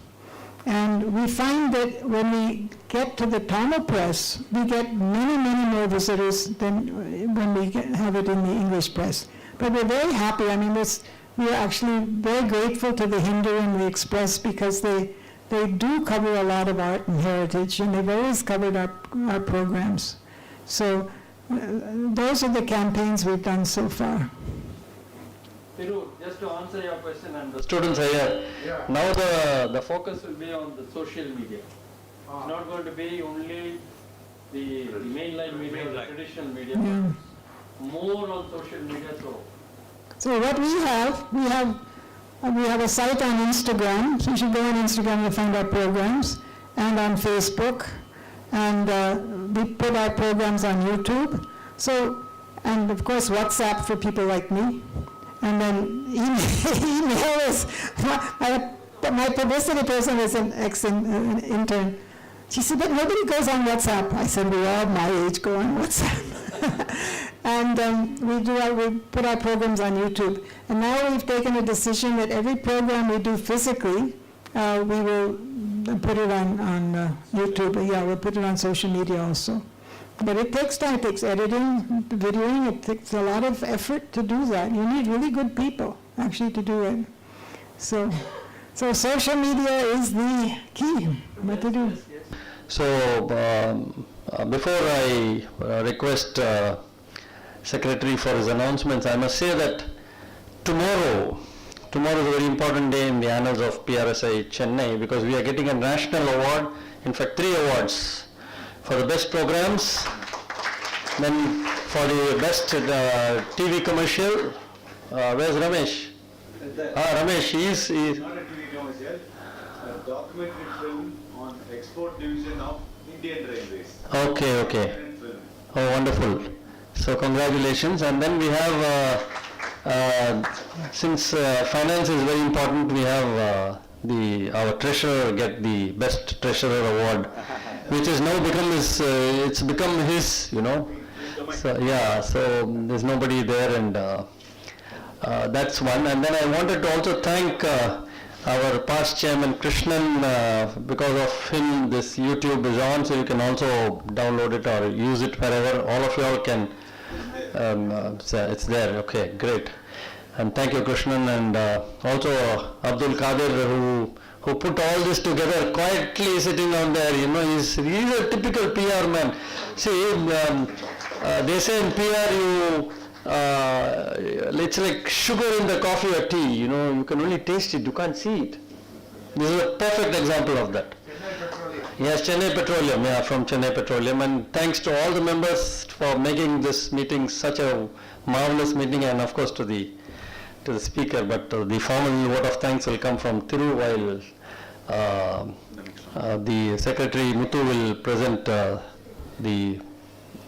[SPEAKER 5] And we find that when we get to the Tamil press, we get many, many more visitors than when we have it in the English press. But we're very happy. I mean, we're actually very grateful to the Hindu and the Express because they do cover a lot of art and heritage, and they've always covered our programs. So those are the campaigns we've done so far.
[SPEAKER 8] Thiru, just to answer your question, and the
[SPEAKER 1] Students are here.
[SPEAKER 6] Yeah.
[SPEAKER 1] Now the focus will be on the social media. It's not going to be only the mainline media, the traditional media,
[SPEAKER 5] Yeah.
[SPEAKER 1] more on social media.
[SPEAKER 5] So what we have a site on Instagram, so you should go on Instagram to find our programs, and on Facebook, and we put our programs on YouTube. So, and of course WhatsApp for people like me, and then email is, my publicity person is an ex-intern. She said, but nobody goes on WhatsApp. I said, we all my age go on WhatsApp. And we put our programs on YouTube. And now we've taken a decision that every program we do physically, we will put it on YouTube. Yeah, we'll put it on social media also. But it takes time. It takes editing, videoing. It takes a lot of effort to do that. You need really good people, actually, to do it. So social media is the key. What to do.
[SPEAKER 1] So before I request Secretary for his announcements, I must say that tomorrow is a very important day in the annals of PRSI Chennai, because we are getting a national award, in fact 3 awards, for the best programs, then for the best TV commercial. Where's Ramesh? Ramesh, he is
[SPEAKER 3] Not a TV commercial, a documentary film on export division of Indian Railways.
[SPEAKER 1] Okay.
[SPEAKER 3] Documentary film.
[SPEAKER 1] Oh, wonderful. So congratulations. And then we have, since finance is very important, we have our treasurer get the best treasurer award, which is now become his, it's become his, you know. So yeah, so there's nobody there, and that's one. And then I wanted to also thank our past chairman Krishnan, because of him this YouTube is on, so you can also download it or use it wherever. All of you all can, it's there. Okay, great. And thank you, Krishnan, and also Abdul Qadir, who put all this together, quietly sitting on there. You know, he's a typical PR man. See, they say in PR it's like sugar in the coffee or tea. You know, you can only taste it, you can't see it. This is a perfect example of that. Yes, Chennai Petroleum, yeah, from Chennai Petroleum. And thanks to all the members for making this meeting such a marvelous meeting, and of course to the speaker. But the formal vote of thanks will come from Thiru, while the Secretary Muttu will present the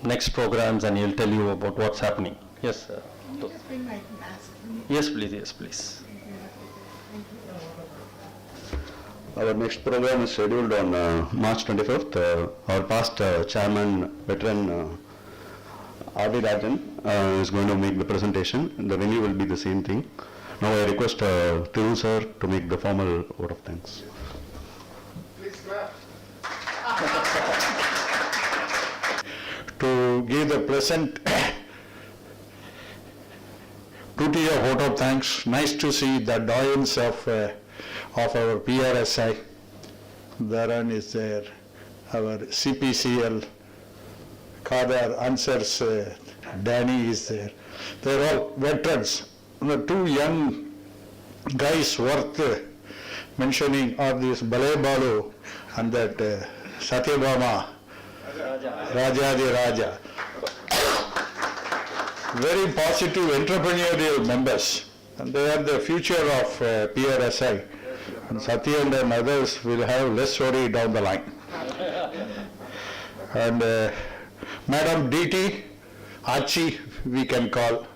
[SPEAKER 1] next programs, and he'll tell you about what's happening. Yes, sir.
[SPEAKER 5] Can you just bring my mask?
[SPEAKER 1] Yes, please. Yes, please.
[SPEAKER 2] Our next program is scheduled on March 25th. Our past chairman, veteran R.D. Rajan, is going to make the presentation. The venue will be the same thing. Now I request Thiru sir to make the formal vote of thanks.
[SPEAKER 6] Please clap.
[SPEAKER 4] To give the present
[SPEAKER 6] duty of vote of thanks. Nice to see the doyens of our PRSI. Dharan is there, our CPCL, Kadar answers, Danny is there. They're all veterans. The two young guys worth mentioning are this Balay Balu and that Satyabhama, Rajadi Raja. Very positive entrepreneurial members, and they are the future of PRSI. And Satya and others will have less worry down the line. And Madam DT, Achi, we can call,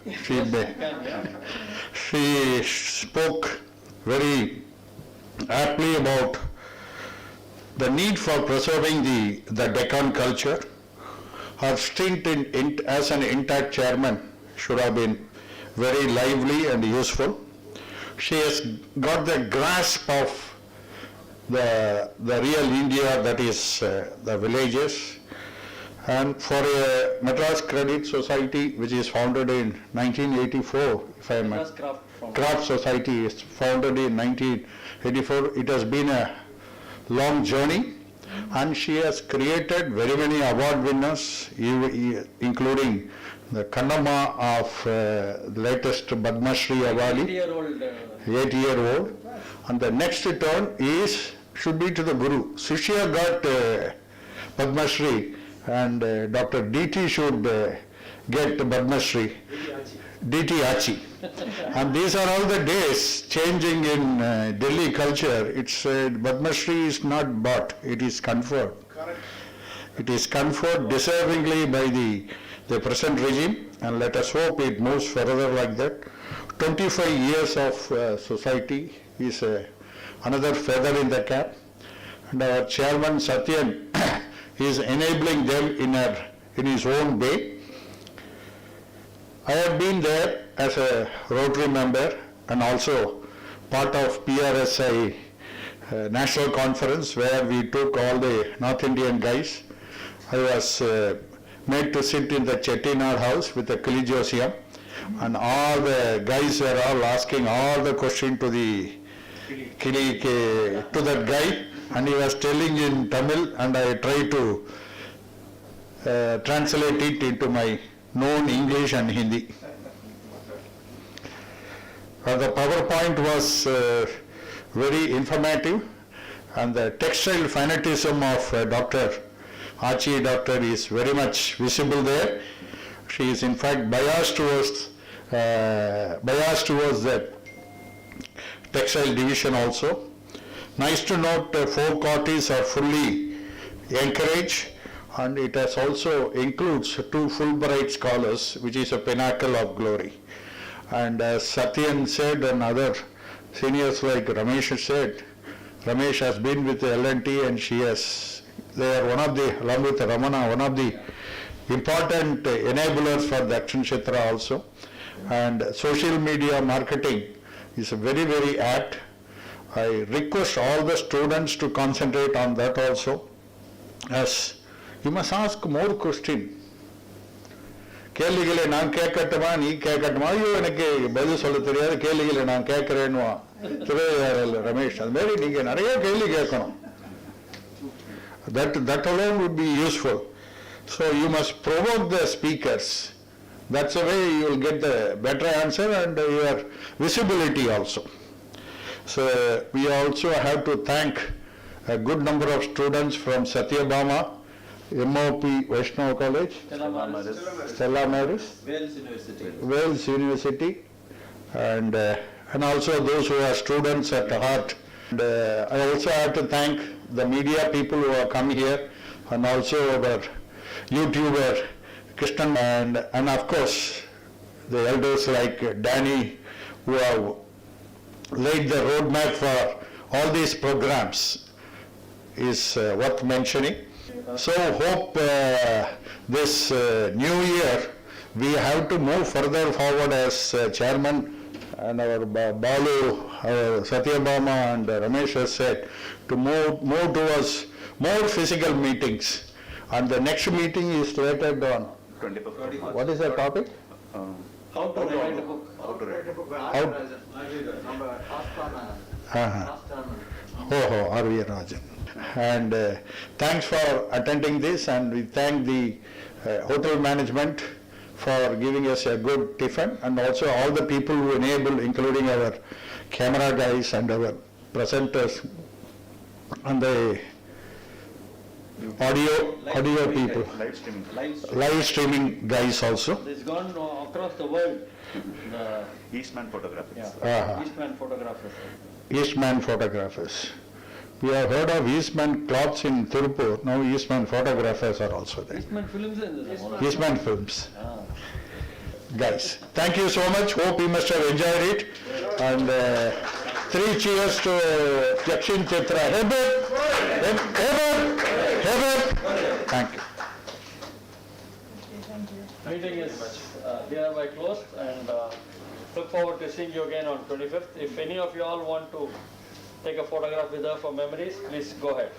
[SPEAKER 6] she spoke very aptly about the need for preserving the Deccan culture. Her stint as an intact chairman should have been very lively and useful. She has got the grasp of the real India, that is the villages. And for a Madras Credit Society, which is founded in 1984, if I am
[SPEAKER 1] Madras
[SPEAKER 6] Craft Society is founded in 1984. It has been a long journey, and she has created very many award winners, including the Kannamma of the latest Padma Shri awardee, 8-year-old. And the next turn should be to the Guru. Shishya got Padma Shri, and Dr. DT should get Padma Shri. DT Achi. And these are all the days changing in Delhi culture. It's Padma Shri is not bought, it is conferred. Correct. It is conferred deservingly by the present regime, and let us hope it moves further like that. 25 years of society is another feather in the cap, and our chairman Satyan is enabling them in his own way. I have been there as a Rotary member and also part of PRSI National Conference, where we took all the North Indian guys. I was made to sit in the Chettinad house with the Kilijosiam, and all the guys were all asking all the questions to the to that guy, and he was telling in Tamil, and I tried to translate it into my known English and Hindi. The PowerPoint was very informative, and the textile fanatism of Dr. Achi Doctor is very much visible there. She is in fact biased towards the textile division also. Nice to note 4 coties are fully encouraged, and it has also includes 2 Fulbright scholars, which is a pinnacle of glory. And as Satyan said and other seniors like Ramesh said, Ramesh has been with the L&T, and they are one of the, along with Ramana, one of the important enablers for DakshinaChitra also. And social media marketing is very, very apt. I request all the students to concentrate on that also, as you must ask more questions. கேள்விகளை நான் கேட்கட்டுமா நீ கேட்கட்டுமா ஐயோ எனக்கு பதில் சொல்ல தெரியாது கேள்விகளை நான் கேட்கிறேன்னு ரமேஷ் அது மாதிரி நீங்க நிறைய கேள்வி கேட்கணும். That alone would be useful. So you must provoke the speakers. That's the way you will get the better answer and your visibility also. So we also have to thank a good number of students from Satyabhama, MOP Vaishnav College, Stella Maris, Wales University, and also those who are students at heart. And I also have to thank the media people who have come here, and also our YouTuber Krishnan, and of course the elders like Danny, who have laid the roadmap for all these programs, is worth mentioning. So hope this new year we have to move further forward as chairman, and our Balu, our Satyabhama and Ramesh has said, to move towards more physical meetings. And the next meeting is slated on
[SPEAKER 11] 25th.
[SPEAKER 6] What is the topic?
[SPEAKER 1] How to write a book.
[SPEAKER 3] How to write a book.
[SPEAKER 6] R.V. Rajan. And thanks for attending this, and we thank the hotel management for giving us a good tiffin, and also all the people who enable, including our camera guys and our presenters and the audio people, live streaming guys also.
[SPEAKER 1] It's gone across the world. The
[SPEAKER 3] Eastman photographers.
[SPEAKER 1] Eastman photographers.
[SPEAKER 6] Eastman photographers. We have heard of Eastman cloths in Tirupur, now Eastman photographers are also there.
[SPEAKER 1] Eastman films in
[SPEAKER 6] Eastman films. Guys, thank you so much, hope you must have enjoyed it. And 3 cheers to DakshinaChitra Heritage. Thank you.
[SPEAKER 1] Meeting is hereby closed, and look forward to seeing you again on 25th. If any of you all want to take a photograph with her for memories, please go ahead.